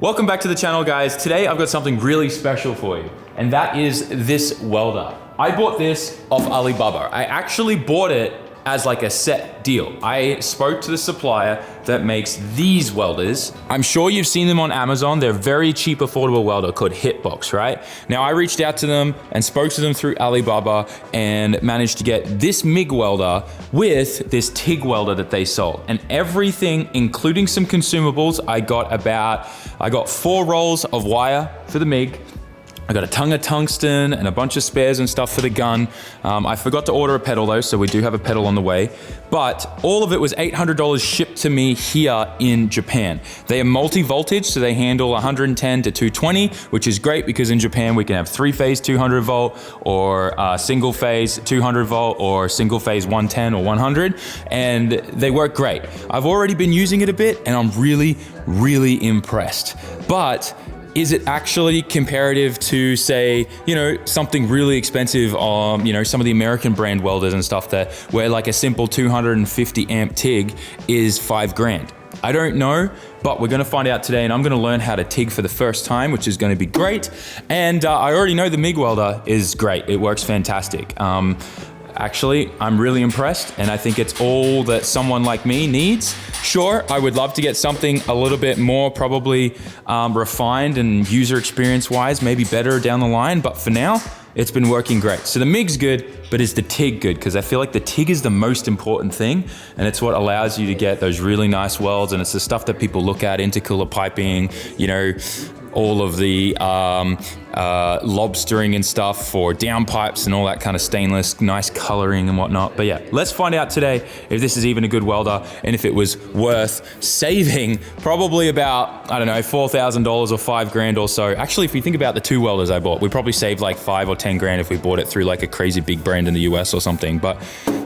Welcome back to the channel, guys. Today I've got something really special for you, and that is this welder. I bought this off Alibaba. I actually bought it as like a set deal. I spoke to the supplier that makes these welders. I'm sure you've seen them on Amazon. They're a very cheap, affordable welder called Hitbox, right? Now I reached out to them and spoke to them through Alibaba and managed to get this MIG welder with this TIG welder that they sold. And everything, including some consumables, I got 4 rolls of wire for the MIG. I got a tongue of tungsten and a bunch of spares and stuff for the gun. I forgot to order a pedal though, so we do have a pedal on the way. But all of it was $800 shipped to me here in Japan. They are multi-voltage, so they handle 110 to 220, which is great because in Japan we can have 3-phase 200 volt or single phase 200 volt or single phase 110 or 100, and they work great. I've already been using it a bit and I'm really, really impressed. But is it actually comparative to, say, something really expensive, some of the American brand welders and stuff where like a simple 250 amp TIG is $5,000? I don't know, but we're gonna find out today, and I'm gonna learn how to TIG for the first time, which is gonna be great. And I already know the MIG welder is great. It works fantastic. Actually, I'm really impressed, and I think it's all that someone like me needs. Sure, I would love to get something a little bit more probably refined and user experience wise, maybe better down the line, but for now, it's been working great. So the MIG's good, but is the TIG good? Because I feel like the TIG is the most important thing, and it's what allows you to get those really nice welds, and it's the stuff that people look at, intercooler piping, all of the lobstering and stuff for downpipes and all that kind of stainless, nice coloring and whatnot. But yeah, let's find out today if this is even a good welder and if it was worth saving probably about, I don't know, $4,000 or $5,000 or so. Actually, if you think about the 2 welders I bought, we probably saved like $5,000 or $10,000 if we bought it through like a crazy big brand in the US or something. But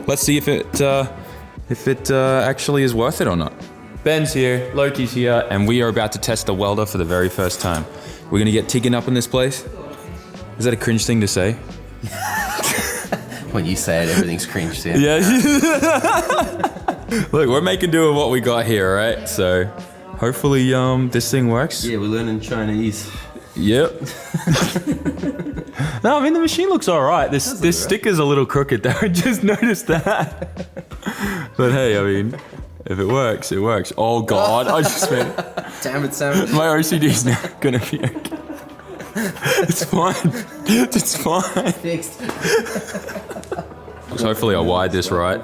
let's see if it actually is worth it or not. Ben's here, Loki's here, and we are about to test the welder for the very first time. We're gonna get tigging up in this place. Is that a cringe thing to say? When you say it, everything's cringe, Sam. Yeah. Look, we're making do with what we got here, right? So hopefully this thing works. Yeah, we're learning Chinese. Yep. No, I mean the machine looks all right. This sticker's a little crooked though. I just noticed that. But hey, I mean, if it works, it works. Oh God, I just meant. Damn it, Sam. My OCD's now gonna be okay. It's fine. It's fine. Fixed. So hopefully I wired this right.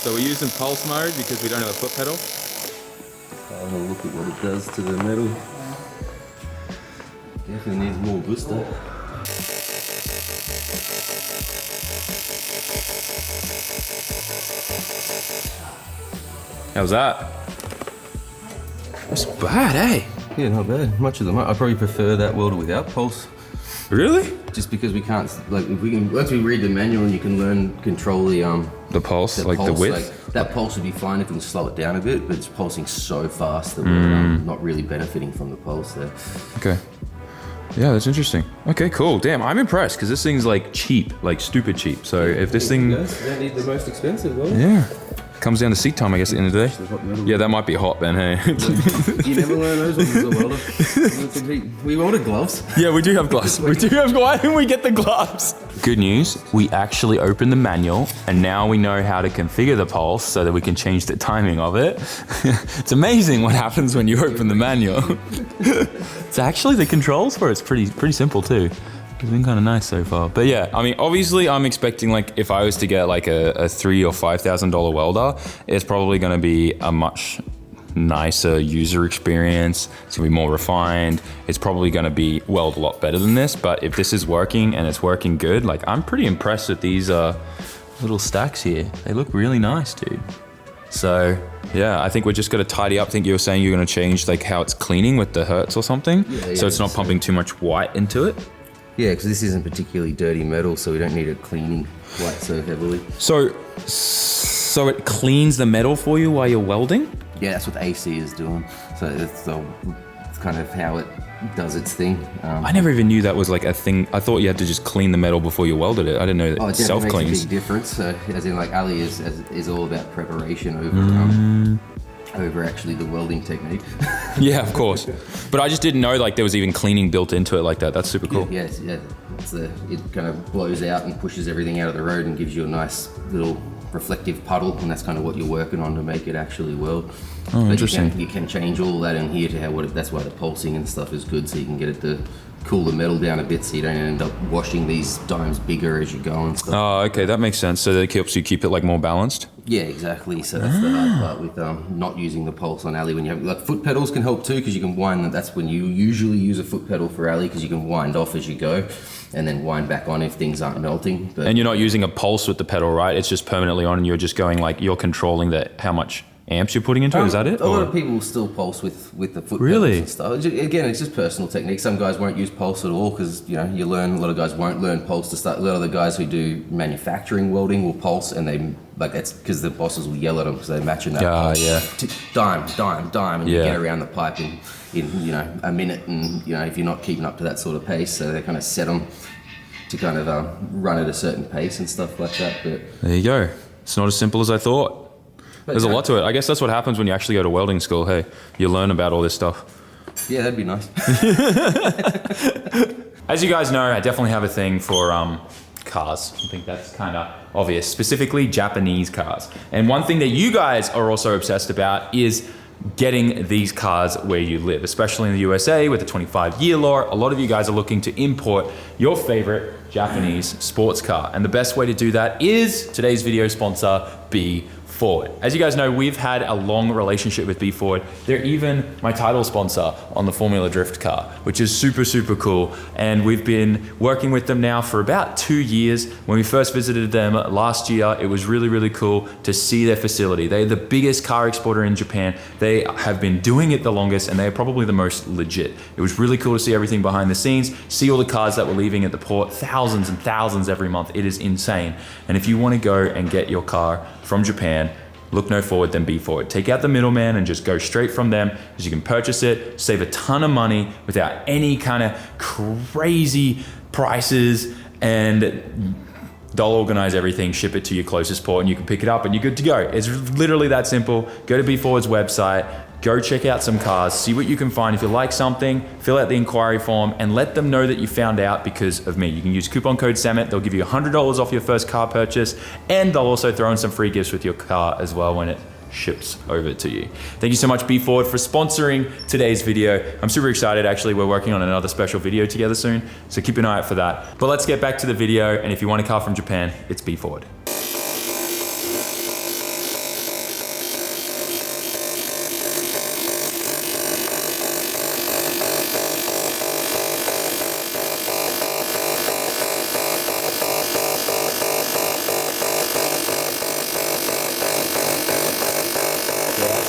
So we're using pulse mode because we don't have a foot pedal. I'll have a look at what it does to the metal. Definitely needs more booster. How's that? That's bad, eh? Yeah, not bad. Much of them. I probably prefer that welder without pulse. Really? Just because we can't, like, once we read the manual and you can control the pulse, the width. Like, that pulse would be fine if we can slow it down a bit, but it's pulsing so fast that we're not really benefiting from the pulse there. Okay. Yeah, that's interesting. Okay, cool. Damn, I'm impressed because this thing's like cheap, like stupid cheap. So if this thing, you don't need the most expensive welder. yeah. Comes down to seat time, I guess, at the end of the day. Yeah, that might be hot, Ben, hey. You never learn those ones as a welder. We ordered gloves. Yeah, we do have gloves. Why didn't we get the gloves? Good news, we actually opened the manual, and now we know how to configure the pulse so that we can change the timing of it. It's amazing what happens when you open the manual. It's actually the controls for it's pretty simple too. It's been kind of nice so far. But yeah, I mean, obviously I'm expecting, like, if I was to get like a $3,000 or $5,000 welder, it's probably gonna be a much nicer user experience. It's gonna be more refined. It's probably gonna be weld a lot better than this. But if this is working and it's working good, like, I'm pretty impressed with these little stacks here. They look really nice, dude. So yeah, I think we're just gonna tidy up. I think you were saying you're gonna change like how it's cleaning with the hertz or something. Yeah, so it's not pumping too much white into it. Yeah, because this isn't particularly dirty metal, so we don't need it cleaning quite so heavily. So it cleans the metal for you while you're welding? Yeah, that's what the AC is doing. So it's kind of how it does its thing. I never even knew that was like a thing. I thought you had to just clean the metal before you welded it. I didn't know that It self definitely makes cleans. a big difference. So, as in, like Ali is all about preparation over actually the welding technique. Yeah, of course. But I just didn't know like there was even cleaning built into it like that. That's super cool. Yeah. It kind of blows out and pushes everything out of the road and gives you a nice little reflective puddle, and that's kind of what you're working on to make it actually weld. Oh, interesting. You can change all that in here to that's why the pulsing and stuff is good, so you can get it to cool the metal down a bit so you don't end up washing these dimes bigger as you go and stuff. Oh, okay, that makes sense. So that helps you keep it like more balanced? Yeah, exactly. So that's the hard part with not using the pulse on alley. When you have like foot pedals can help too, because you can wind. That's when you usually use a foot pedal for alley, because you can wind off as you go, and then wind back on if things aren't melting. But And you're not using a pulse with the pedal, right? It's just permanently on, and you're just going like you're controlling how much amps you're putting into it. Is that it? A lot of people still pulse with the foot Really? pedals and stuff. Again, it's just personal technique. Some guys won't use pulse at all because you learn. A lot of guys won't learn pulse to start. A lot of the guys who do manufacturing welding will pulse, and they it's because the bosses will yell at them because they're matching that pulse. Yeah. Dime, and you Yeah. get around the pipe in a minute, and if you're not keeping up to that sort of pace, so they kind of set them to kind of run at a certain pace and stuff like that. But There you go. It's not as simple as I thought. There's a lot to it. I guess that's what happens when you actually go to welding school. Hey, you learn about all this stuff. yeah, that'd be nice. As you guys know, I definitely have a thing for cars. I think that's kind of obvious, specifically Japanese cars. And one thing that you guys are also obsessed about is getting these cars where you live, especially in the USA with the 25-year law. A lot of you guys are looking to import your favorite Japanese sports car. And the best way to do that is today's video sponsor, B Ford. As you guys know, we've had a long relationship with B Ford. They're even my title sponsor on the Formula Drift car, which is super, super cool. And we've been working with them now for about 2 years. When we first visited them last year, it was really, really cool to see their facility. They're the biggest car exporter in Japan. They have been doing it the longest, and they're probably the most legit. It was really cool to see everything behind the scenes, see all the cars that were leaving at the port, thousands and thousands every month. It is insane. And if you want to go and get your car from Japan, look no forward than B Ford. Take out the middleman and just go straight from them, because you can purchase it, save a ton of money without any kind of crazy prices, and they'll organize everything, ship it to your closest port, and you can pick it up and you're good to go. It's literally that simple. Go to B Ford's website, go check out some cars, see what you can find. If you like something, fill out the inquiry form and let them know that you found out because of me. You can use coupon code SAMMIT. They'll give you $100 off your first car purchase, and they'll also throw in some free gifts with your car as well when it ships over to you. Thank you so much, B Ford, for sponsoring today's video. I'm super excited. Actually, we're working on another special video together soon, so keep an eye out for that. But let's get back to the video, and if you want a car from Japan, it's B Ford.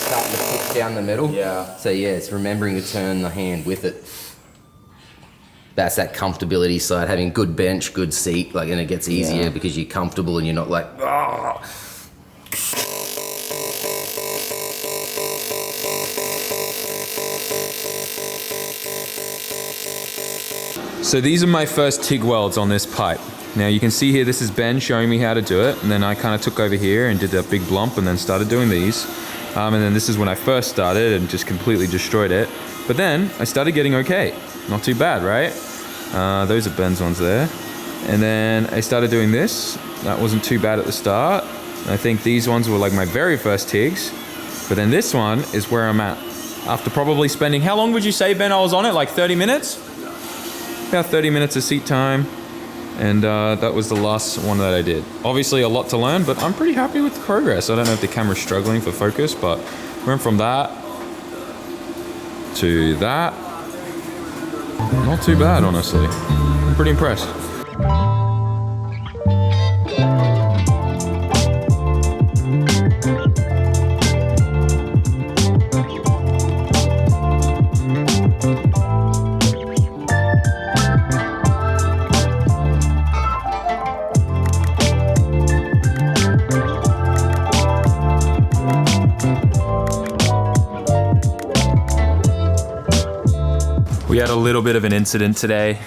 Starting to push down the metal. Yeah. So yeah, it's remembering to turn the hand with it. That's that comfortability side, having good bench, good seat, and it gets easier because you're comfortable and you're not like, oh. So these are my first TIG welds on this pipe. Now you can see here, this is Ben showing me how to do it, and then I kind of took over here and did that big blump and then started doing these. And then this is when I first started and just completely destroyed it. But then I started getting okay. Not too bad, right? Those are Ben's ones there. And then I started doing this. That wasn't too bad at the start. And I think these ones were like my very first TIGs. But then this one is where I'm at. After probably spending, how long would you say, Ben, I was on it? Like 30 minutes? About 30 minutes of seat time. And that was the last one that I did. Obviously a lot to learn, but I'm pretty happy with the progress. I don't know if the camera's struggling for focus, but went from that to that. Not too bad, honestly. I'm pretty impressed. We had a little bit of an incident today.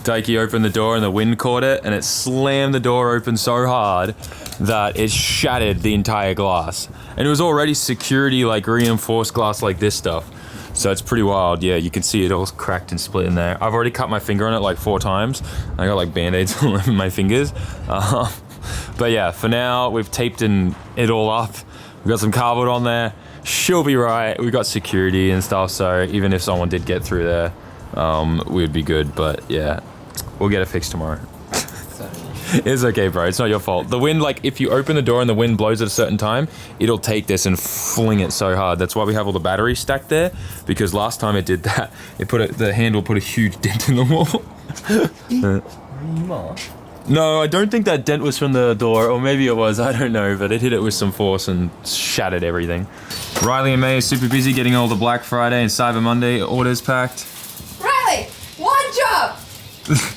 Daiki opened the door and the wind caught it, and it slammed the door open so hard that it shattered the entire glass. And it was already security, like reinforced glass like this stuff. So it's pretty wild. Yeah, you can see it all cracked and split in there. I've already cut my finger on it like 4 times. I got like band-aids all over my fingers. But yeah, for now, we've taped it all up. We've got some cardboard on there. She'll be right. We've got security and stuff, so even if someone did get through there, we'd be good. But yeah, we'll get it fixed tomorrow. It's okay, bro. It's not your fault. The wind, like, if you open the door and the wind blows at a certain time, it'll take this and fling it so hard. That's why we have all the batteries stacked there, because last time it did that, the handle put a huge dent in the wall. No, I don't think that dent was from the door, or maybe it was, I don't know, but it hit it with some force and shattered everything. Riley and May are super busy getting all the Black Friday and Cyber Monday orders packed. Riley, one job!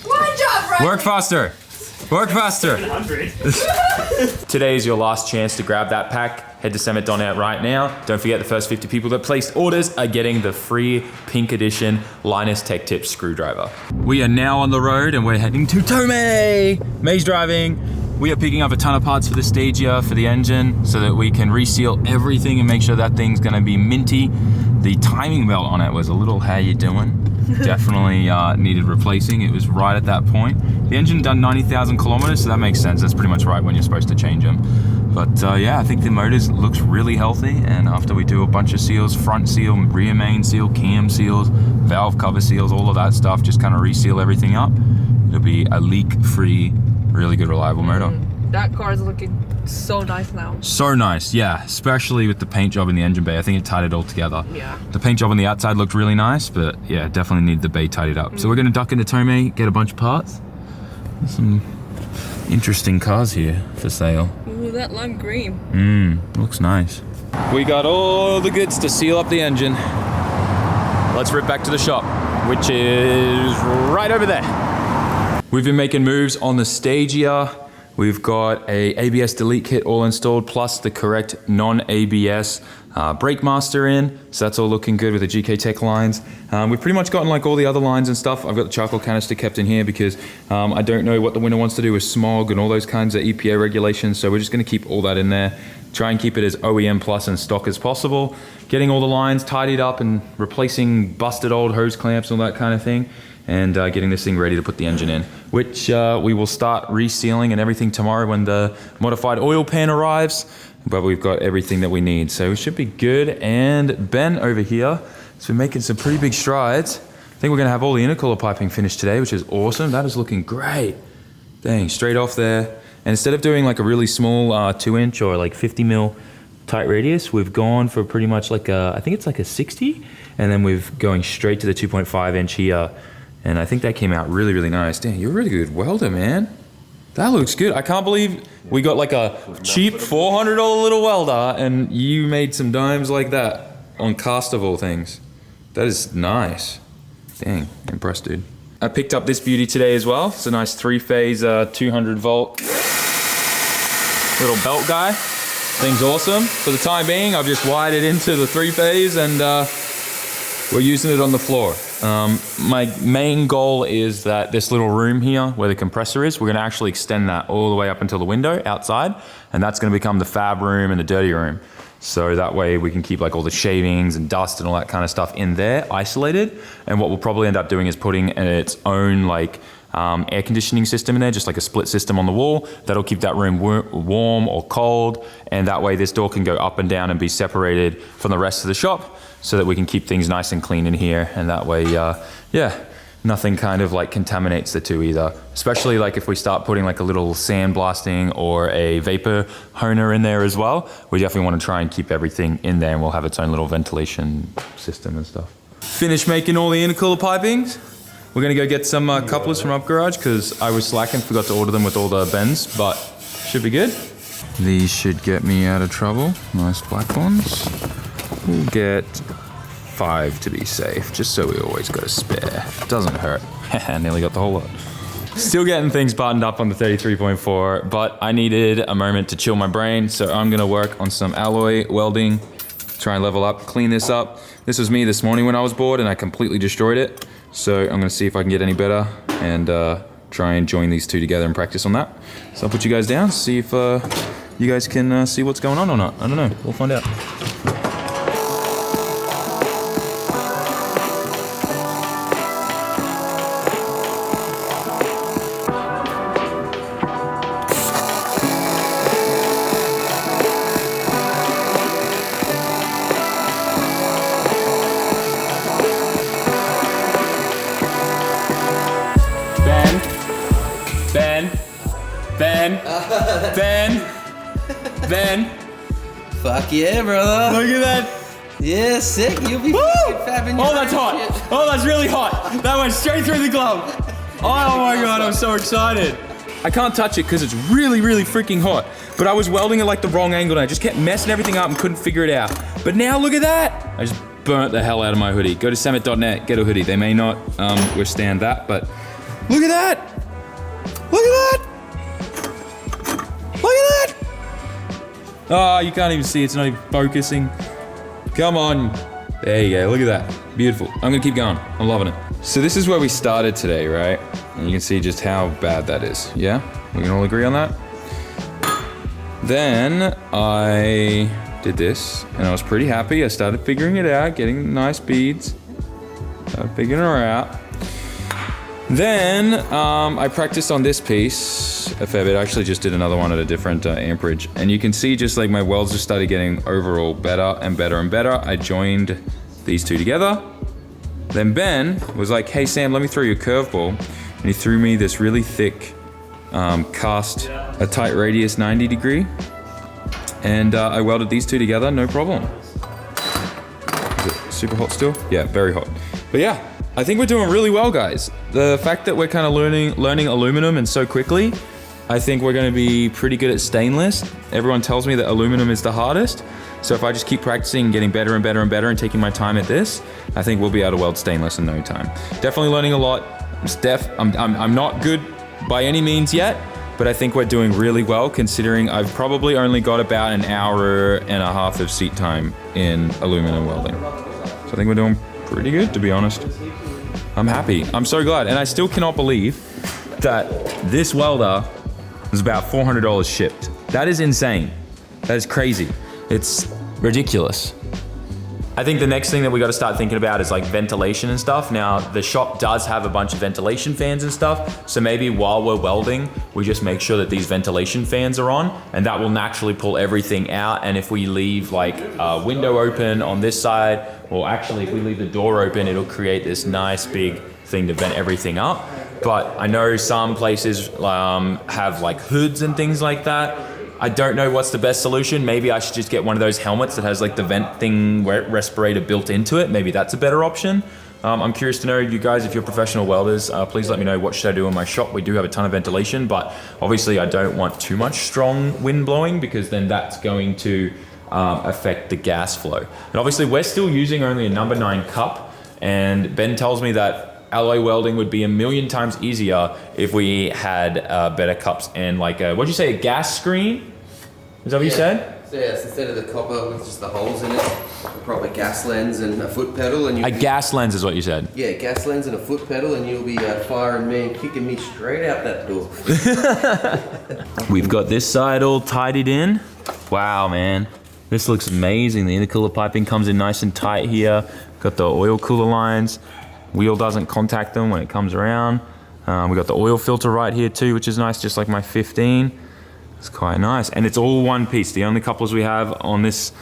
One job, Riley! Work faster! Work faster! Today is your last chance to grab that pack. Head to SAMMIT.net right now. Don't forget the first 50 people that placed orders are getting the free pink edition Linus Tech Tips screwdriver. We are now on the road and we're heading to Tomei. May's driving. We are picking up a ton of parts for the Stagia for the engine so that we can reseal everything and make sure that thing's gonna be minty. The timing belt on it was a little how you doing. Definitely needed replacing. It was right at that point. The engine done 90,000 kilometers, so that makes sense. That's pretty much right when you're supposed to change them. But yeah, I think the motor looks really healthy. And after we do a bunch of seals, front seal, rear main seal, cam seals, valve cover seals, all of that stuff, just kind of reseal everything up. It'll be a leak-free, really good, reliable motor. That car is looking so nice now. So nice, yeah. Especially with the paint job in the engine bay. I think it tied it all together. Yeah. The paint job on the outside looked really nice, but yeah, definitely need the bay tidied up. So we're gonna duck into Tomei, get a bunch of parts. There's some interesting cars here for sale. Ooh, that lime green. Looks nice. We got all the goods to seal up the engine. Let's rip back to the shop, which is right over there. We've been making moves on the Stagia. We've got a ABS delete kit all installed, plus the correct non-ABS brake master in. So that's all looking good with the GK Tech lines. We've pretty much gotten like all the other lines and stuff. I've got the charcoal canister kept in here because I don't know what the winter wants to do with smog and all those kinds of EPA regulations. So we're just gonna keep all that in there. Try and keep it as OEM plus in stock as possible. Getting all the lines tidied up and replacing busted old hose clamps and all that kind of thing. And getting this thing ready to put the engine in, which we will start resealing and everything tomorrow when the modified oil pan arrives. But we've got everything that we need, so we should be good. And Ben over here has been making some pretty big strides. I think we're gonna have all the intercooler piping finished today, which is awesome. That is looking great. Dang, straight off there. And instead of doing like a really small 2-inch or like 50 mil tight radius, we've gone for pretty much like I think it's like a 60, and then we're going straight to the 2.5 inch here. And I think that came out really, really nice. Damn, you're a really good welder, man. That looks good. I can't believe we got like a cheap $400 little welder and you made some dimes like that on cast of all things. That is nice. Dang, impressed, dude. I picked up this beauty today as well. It's a nice 3-phase 200 volt little belt guy. Thing's awesome. For the time being, I've just wired it into the 3-phase and we're using it on the floor. My main goal is that this little room here where the compressor is, we're gonna actually extend that all the way up until the window outside, and that's gonna become the fab room and the dirty room. So that way we can keep like all the shavings and dust and all that kind of stuff in there isolated. And what we'll probably end up doing is putting its own like air conditioning system in there, just like a split system on the wall. That'll keep that room warm or cold. And that way this door can go up and down and be separated from the rest of the shop so that we can keep things nice and clean in here. And that way, yeah, nothing kind of like contaminates the two either. Especially like if we start putting like a little sandblasting or a vapor honer in there as well, we definitely want to try and keep everything in there, and we'll have its own little ventilation system and stuff. Finished making all the intercooler pipings. We're gonna go get some couplers from Up Garage because I was slacking, forgot to order them with all the bends, but should be good. These should get me out of trouble. Nice black ones. We'll get 5 to be safe, just so we always got a spare. Doesn't hurt. Nearly got the whole lot. Still getting things buttoned up on the 33.4, but I needed a moment to chill my brain, so I'm gonna work on some alloy welding try and level up, clean this up. This was me this morning when I was bored and I completely destroyed it. So I'm gonna see if I can get any better and try and join these two together and practice on that. So I'll put you guys down, see if you guys can see what's going on or not. I don't know, we'll find out. Ben. Fuck yeah, brother. Look at that. Yeah, sick. You'll be fucking fabbing your Oh, that's own hot. shit. Oh, that's really hot. That went straight through the glove. Oh my God, I'm so excited. I can't touch it because it's really, really freaking hot. But I was welding at like the wrong angle and I just kept messing everything up and couldn't figure it out. But now look at that. I just burnt the hell out of my hoodie. Go to SAMMIT.net, get a hoodie. They may not withstand that, but look at that. Look at that. Look at that. Oh, you can't even see, it's not even focusing. Come on. There you go, look at that. Beautiful. I'm gonna keep going, I'm loving it. So this is where we started today, right? And you can see just how bad that is, yeah? We can all agree on that? Then I did this, and I was pretty happy. I started figuring it out, getting nice beads. Started figuring her out. Then I practiced on this piece a fair bit. I actually just did another one at a different amperage. And you can see just like my welds just started getting overall better and better and better. I joined these two together. Then Ben was like, hey Sam, let me throw you a curveball. And he threw me this really thick cast, a tight radius 90 degree. And I welded these two together, no problem. Is it super hot still? Yeah, very hot. But yeah, I think we're doing really well, guys. The fact that we're kind of learning aluminum and so quickly, I think we're gonna be pretty good at stainless. Everyone tells me that aluminum is the hardest. So if I just keep practicing, getting better and better and better and taking my time at this, I think we'll be able to weld stainless in no time. Definitely learning a lot. I'm not good by any means yet, but I think we're doing really well considering I've probably only got about an hour and a half of seat time in aluminum welding. So I think we're doing pretty good, to be honest. I'm happy. I'm so glad. And I still cannot believe that this welder was about $400 shipped. That is insane. That is crazy. It's ridiculous. I think the next thing that we got to start thinking about is like ventilation and stuff. Now, the shop does have a bunch of ventilation fans and stuff. So maybe while we're welding, we just make sure that these ventilation fans are on and that will naturally pull everything out. And if we leave like a window open on this side, or actually if we leave the door open, it'll create this nice big thing to vent everything up. But I know some places have like hoods and things like that. I don't know what's the best solution. Maybe I should just get one of those helmets that has like the vent thing respirator built into it. Maybe that's a better option. I'm curious to know, you guys, if you're professional welders, please let me know what should I do in my shop. We do have a ton of ventilation, but obviously I don't want too much strong wind blowing because then that's going to affect the gas flow. And obviously we're still using only a number 9 cup, and Ben tells me that alloy welding would be a million times easier if we had better cups and like what'd you say, a gas screen? Is that what you said? So yes, instead of the copper with just the holes in it, a proper gas lens and a foot pedal, and a gas lens is what you said. Yeah, gas lens and a foot pedal, and you'll be firing me and kicking me straight out that door. We've got this side all tidied in. Wow, man. This looks amazing. The intercooler piping comes in nice and tight here. Got the oil cooler lines. Wheel doesn't contact them when it comes around. We got the oil filter right here too, which is nice, just like my 15. It's quite nice. And it's all one piece. The only couplers we have on this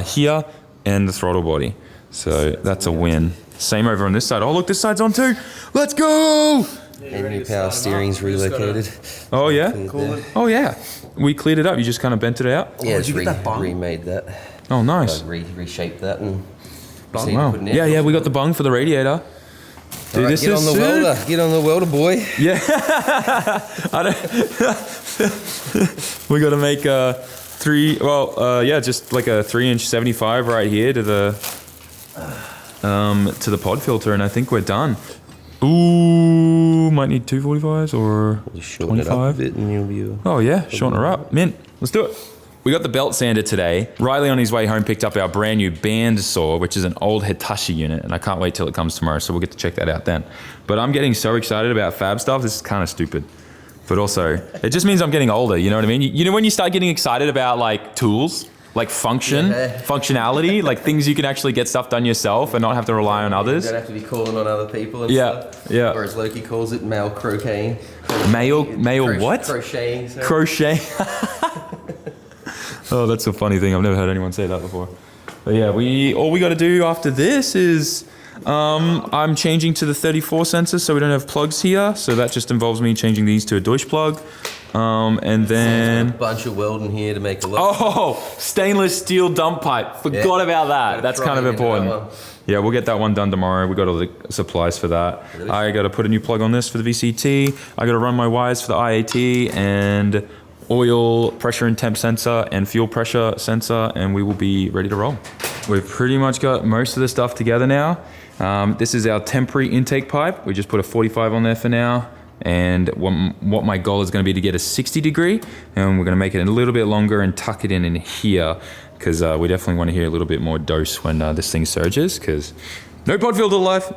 here and the throttle body. So that's a win. Same over on this side. Oh, look, this side's on too. Let's go! And new power steering's relocated. Oh, yeah? Oh, yeah. We cleared it up. You just kind of bent it out? Yeah, did you get that bung? Remade that. Oh, nice. Reshaped that and... Oh, wow. Yeah, we got the bung for the radiator. Dude, right, get on the welder. Get on the welder, boy. Yeah. We got to make a just like a 3-inch 75 right here to the pod filter, and I think we're done. Ooh, might need 245s or just shorten 25. It up a bit and you'll be. Oh yeah, shorten her up. Mint. Let's do it. We got the belt sander today. Riley on his way home picked up our brand new band saw, which is an old Hitachi unit, and I can't wait till it comes tomorrow, so we'll get to check that out then. But I'm getting so excited about fab stuff. This is kind of stupid. But also, it just means I'm getting older, you know what I mean? You know when you start getting excited about like tools? Like functionality, like things you can actually get stuff done yourself and not have to rely on others. You don't have to be calling on other people and stuff. Yeah. Or as Loki calls it, male croqueting. Male what? Crocheting. Sorry. Crochet. Oh, that's a funny thing. I've never heard anyone say that before. But yeah, all we got to do after this is I'm changing to the 34 sensor so we don't have plugs here. So that just involves me changing these to a Deutsch plug. And then a bunch of welding here to make a lot. Oh, stainless steel dump pipe. Forgot about that. That's kind of important. Yeah, we'll get that one done tomorrow. We got all the supplies for that. I got to put a new plug on this for the VCT. I got to run my wires for the IAT and oil pressure and temp sensor and fuel pressure sensor, and we will be ready to roll. We've pretty much got most of the stuff together now. This is our temporary intake pipe. We just put a 45 on there for now. And what my goal is going to be to get a 60 degree, and we're going to make it a little bit longer and tuck it in here, because we definitely want to hear a little bit more dose when this thing surges, because no pod filter life.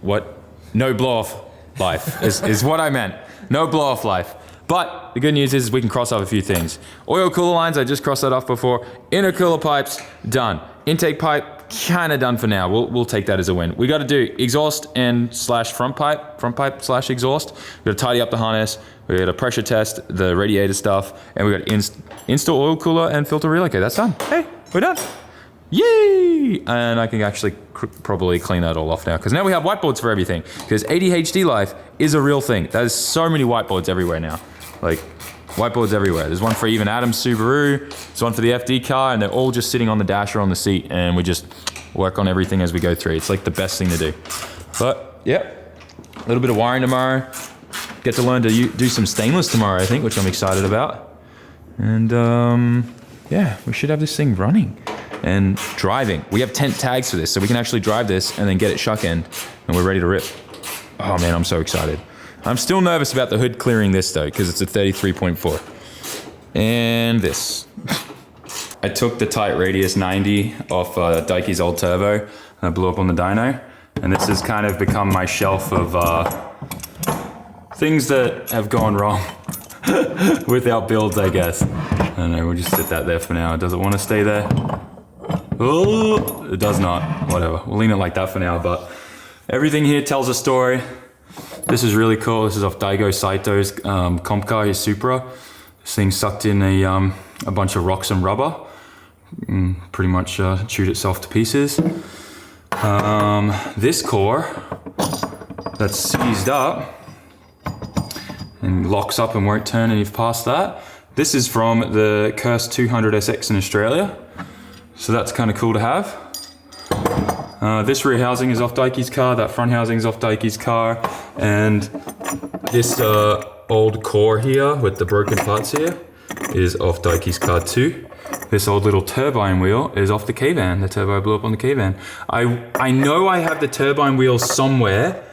What? No blow off life is what I meant. No blow off life. But the good news is we can cross off a few things. Oil cooler lines, I just crossed that off before. Intercooler pipes, done. Intake pipe, kind of done for now. We'll take that as a win. We got to do exhaust and slash front pipe slash exhaust. We got to tidy up the harness. We got to pressure test the radiator stuff, and we got to install oil cooler and filter relay. Okay, that's done. Hey, we're done. Yay! And I can actually probably clean that all off now, because now we have whiteboards for everything. Because ADHD life is a real thing. There's so many whiteboards everywhere now. Like, whiteboards everywhere. There's one for even Adam's Subaru, there's one for the FD car, and they're all just sitting on the dash or on the seat, and we just work on everything as we go through. It's like the best thing to do. But, yeah, a little bit of wiring tomorrow. Get to learn to do some stainless tomorrow, I think, which I'm excited about. And, yeah, we should have this thing running. And driving. We have tent tags for this, so we can actually drive this and then get it shuck-end, and we're ready to rip. Oh, man, I'm so excited. I'm still nervous about the hood clearing this though, because it's a 33.4. And this. I took the tight radius 90 off Daiki's old turbo, and I blew up on the dyno. And this has kind of become my shelf of things that have gone wrong with our builds, I guess. I don't know, we'll just sit that there for now. Does it want to stay there? Oh, it does not. Whatever, we'll leave it like that for now, but everything here tells a story. This is really cool. This is off Daigo Saito's comp car, his Supra. This thing sucked in a bunch of rocks and rubber. Pretty much chewed itself to pieces. This core that's seized up and locks up and won't turn, and you've passed that. This is from the Curse 200 SX in Australia. So that's kind of cool to have. This rear housing is off Daiki's car, that front housing is off Daiki's car, and this old core here with the broken parts here is off Daiki's car too. This old little turbine wheel is off the K-Van, the turbo I blew up on the K-Van. I know I have the turbine wheel somewhere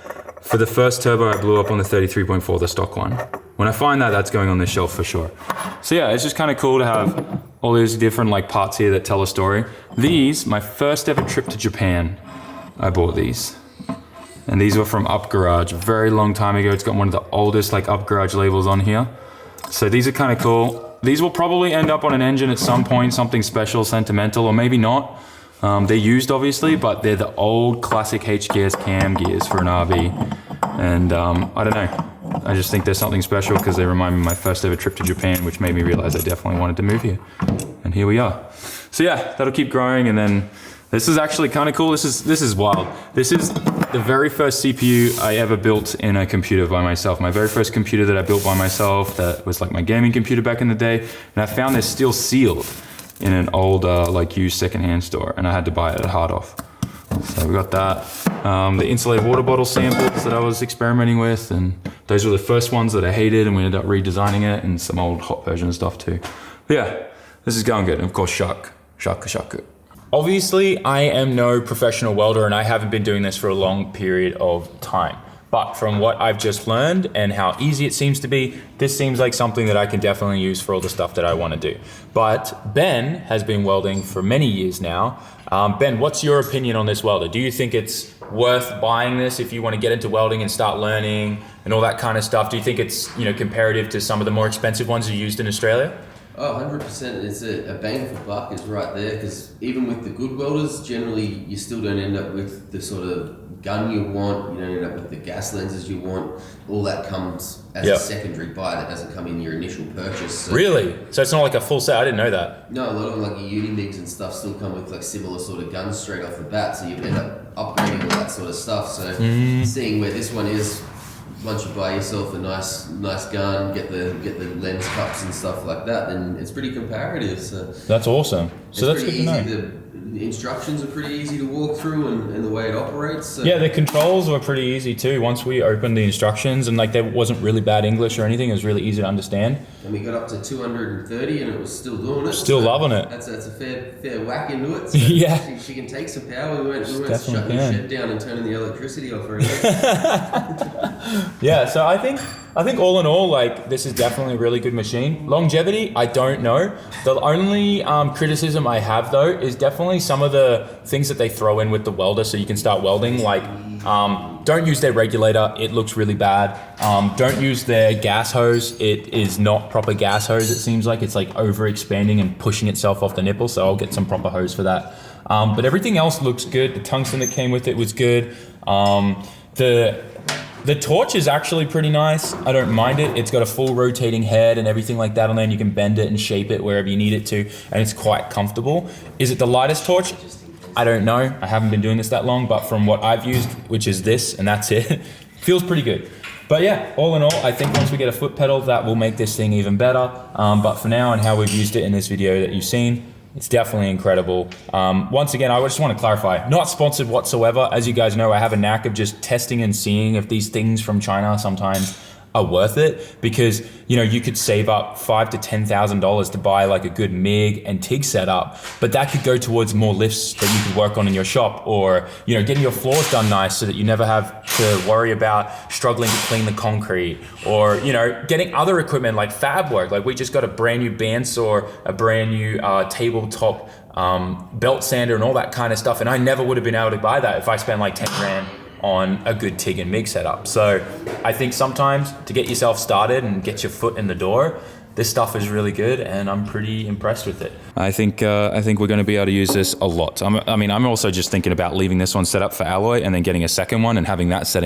for the first turbo I blew up on the 33.4, the stock one. When I find that, that's going on this shelf for sure. So yeah, it's just kind of cool to have all these different like parts here that tell a story. These, my first ever trip to Japan, I bought these. And these were from Up Garage a very long time ago. It's got one of the oldest like Up Garage labels on here. So these are kind of cool. These will probably end up on an engine at some point, something special, Sentimental, or maybe not. They're used obviously, but they're the old classic H-gears cam gears for an RV. And I don't know. I just think there's something special because they remind me of my first ever trip to Japan, which made me realize I definitely wanted to move here. And here we are. So yeah, that'll keep growing. And then this is actually kind of cool. This is wild. This is the very first CPU I ever built in a computer by myself. My very first computer that I built by myself, that was like my gaming computer back in the day. And I found this still sealed in an old like used secondhand store, and I had to buy it at hard off. So we got that. The insulated water bottle samples that I was experimenting with, and those were the first ones that I hated, and we ended up redesigning it, and some old hot version stuff too. But yeah, this is going good. And of course, shuck. Obviously, I am no professional welder, and I haven't been doing this for a long period of time. But from what I've just learned and how easy it seems to be, this seems like something that I can definitely use for all the stuff that I want to do. But Ben has been welding for many years now. Ben, what's your opinion on this welder? Do you think it's worth buying this if you want to get into welding and start learning and all that kind of stuff? Do you think it's, comparative to some of the more expensive ones you used in Australia? Oh, 100%. It's a bang for buck is right there, because even with the good welders, generally you still don't end up with the sort of gun you want, you don't end up with the gas lenses you want. All that comes as a secondary buy, that doesn't come in your initial purchase. So Really? So it's not like a full set? I didn't know that. no, a lot of like your Unimigs and stuff still come with like similar sort of guns straight off the bat, so you end up upgrading all that sort of stuff. So seeing where this one is, once you buy yourself a nice gun, get the lens cups and stuff like that, then it's pretty comparative. So That's awesome. So that's good to know. The instructions are pretty easy to walk through, and the way it operates. So. Yeah, the controls were pretty easy too. Once we opened the instructions, and like there wasn't really bad English or anything, it was really easy to understand. And we got up to 230, and it was still doing it. Still loving it. That's a fair whack into it. So Yeah. she can take some power. We weren't Definitely shutting the can. shed down and turning the electricity off or anything. Yeah, so I think all in all, like, this is definitely a really good machine. Longevity, I don't know. The only criticism I have though is definitely some of the things that they throw in with the welder so you can start welding. Like, don't use their regulator, it looks really bad. Don't use their gas hose, it is not proper gas hose, it seems like. It's like over expanding and pushing itself off the nipple, so I'll get some proper hose for that. But everything else looks good. The tungsten that came with it was good. The torch is actually pretty nice. I don't mind it. It's got a full rotating head and everything like that on there, and you can bend it and shape it wherever you need it to, and it's quite comfortable. Is it the lightest torch? I don't know. I haven't been doing this that long, but from what I've used, which is this, and that's it, feels pretty good. But yeah, all in all, I think once we get a foot pedal, that will make this thing even better. But for now, and how we've used it in this video that you've seen, it's definitely incredible. Once again, I just want to clarify, not sponsored whatsoever. As you guys know, I have a knack of just testing and seeing if these things from China sometimes are worth it, because you could save up $5,000 to $10,000 to buy like a good MIG and TIG setup, but that could go towards more lifts that you could work on in your shop, or getting your floors done nice so that you never have to worry about struggling to clean the concrete, or getting other equipment like fab work. Like, we just got a brand new bandsaw, a brand new tabletop belt sander and all that kind of stuff, and I never would have been able to buy that if I spent like 10 grand on a good TIG and MIG setup. So I think sometimes to get yourself started and get your foot in the door, this stuff is really good, and I'm pretty impressed with it. I think we're going to be able to use this a lot. I'm also just thinking about leaving this one set up for alloy and then getting a second one and having that set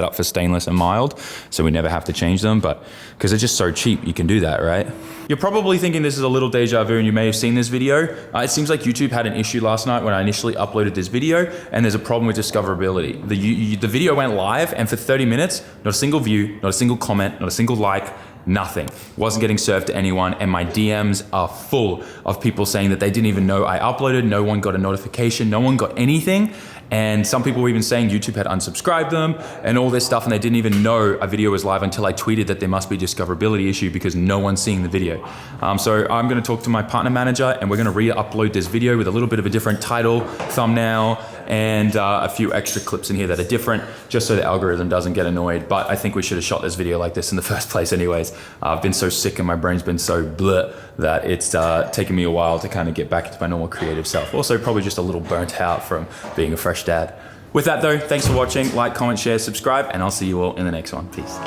up for stainless and mild, so we never have to change them. But because they're just so cheap, you can do that, right? You're probably thinking this is a little deja vu, and you may have seen this video. It seems like YouTube had an issue last night when I initially uploaded this video, and there's a problem with discoverability. The video went live, and for 30 minutes, not a single view, not a single comment, not a single like, nothing. Wasn't getting served to anyone, and my DMs are full of people saying that they didn't even know I uploaded. No one got a notification, no one got anything. And some people were even saying YouTube had unsubscribed them and all this stuff, and they didn't even know a video was live until I tweeted that there must be a discoverability issue because no one's seeing the video. So I'm gonna talk to my partner manager, and we're gonna re-upload this video with a little bit of a different title, thumbnail, and a few extra clips in here that are different, just so the algorithm doesn't get annoyed. But I think we should have shot this video like this in the first place anyways. I've been so sick and my brain's been so bleh that it's taken me a while to kind of get back into my normal creative self. Also probably just a little burnt out from being a fresh dad. With that though, thanks for watching. Like, comment, share, subscribe, and I'll see you all in the next one. Peace.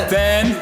Ben,